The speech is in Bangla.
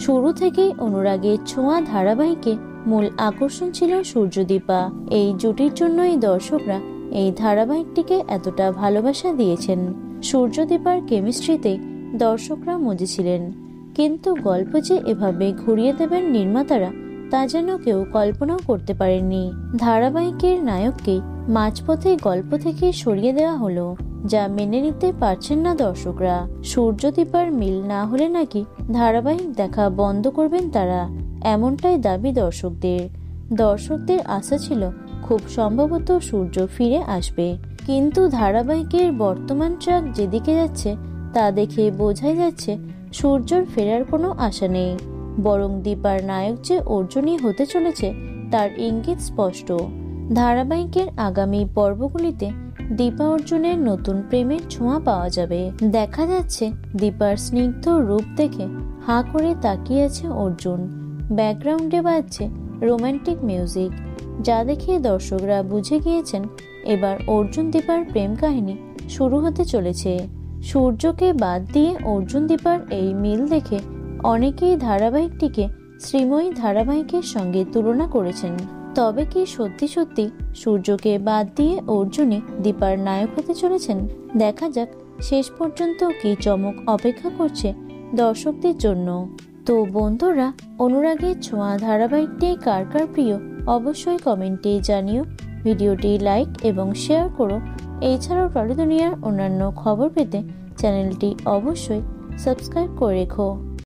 শুরু থেকেই অনুরাগের ছোঁয়া ধারাবাহিকে মূল আকর্ষণ ছিল সূর্যদীপা। এই জুটির জন্যই দর্শকরা এই ধারাবাহিকটিকে এতটা ভালোবাসা দিয়েছেন। সূর্যদীপার কেমিস্ট্রিতে দর্শকরা মজেছিলেন, কিন্তু গল্প যে এভাবে ঘুরিয়ে দেবেন নির্মাতারা তা যেন কেউ কল্পনাও করতে পারেননি। ধারাবাহিকের নায়ককেই মাঝপথে গল্প থেকে সরিয়ে দেওয়া হলো, যা মেনে নিতে পারছেন না দর্শকরা। সূর্যদীপার মিল না হলে নাকি ধারাবাহিক দেখা বন্ধ করবেন তারা, এমনটাই দাবি দর্শকদের। দর্শকদের আশা ছিল খুব সম্ভবত সূর্য ফিরে আসবে, কিন্তু ধারাবাহিকের বর্তমান ট্র্যাক যেদিকে যাচ্ছে তা দেখে বোঝাই যাচ্ছে সূর্যর ফেরার কোনো আশা নেই। বরং দীপার নায়ক যে অর্জুনই হতে চলেছে তার ইঙ্গিত স্পষ্ট। ধারাবাহিকের আগামী পর্বগুলিতে দীপা অর্জুনের নতুন প্রেমের ছোঁয়া পাওয়া যাবে। দেখা যাচ্ছে দীপার স্নিগ্ধ রূপ দেখে হাঁ করে তাকিয়ে আছে অর্জুন। ব্যাকগ্রাউন্ডে বাজছে রোমান্টিক মিউজিক, যা দেখে দর্শকরা বুঝে গিয়েছেন এবার অর্জুন দীপার প্রেম কাহিনী শুরু হতে চলেছে। সূর্যকে বাদ দিয়ে অর্জুন দীপার এই মিল দেখে অনেকেই ধারাবাহিকটিকে শ্রীময়ী ধারাবাহিকের সঙ্গে তুলনা করেছেন। তবে কি সত্যি সত্যি সূর্যকে বাদ দিয়ে অর্জুনই দীপার নায়ক হতে চলেছেন? দেখা যাক শেষ পর্যন্ত কি চমক অপেক্ষা করছে দর্শকদের জন্য। তো বন্ধুরা, অনুরাগের ছোঁয়া ধারাবাহিকটি কার কার প্রিয় অবশ্যই কমেন্টে জানিও। ভিডিওটি লাইক এবং শেয়ার করো। এছাড়াও টলি দুনিয়ার অন্যান্য খবর পেতে চ্যানেলটি অবশ্যই সাবস্ক্রাইব করে রেখো।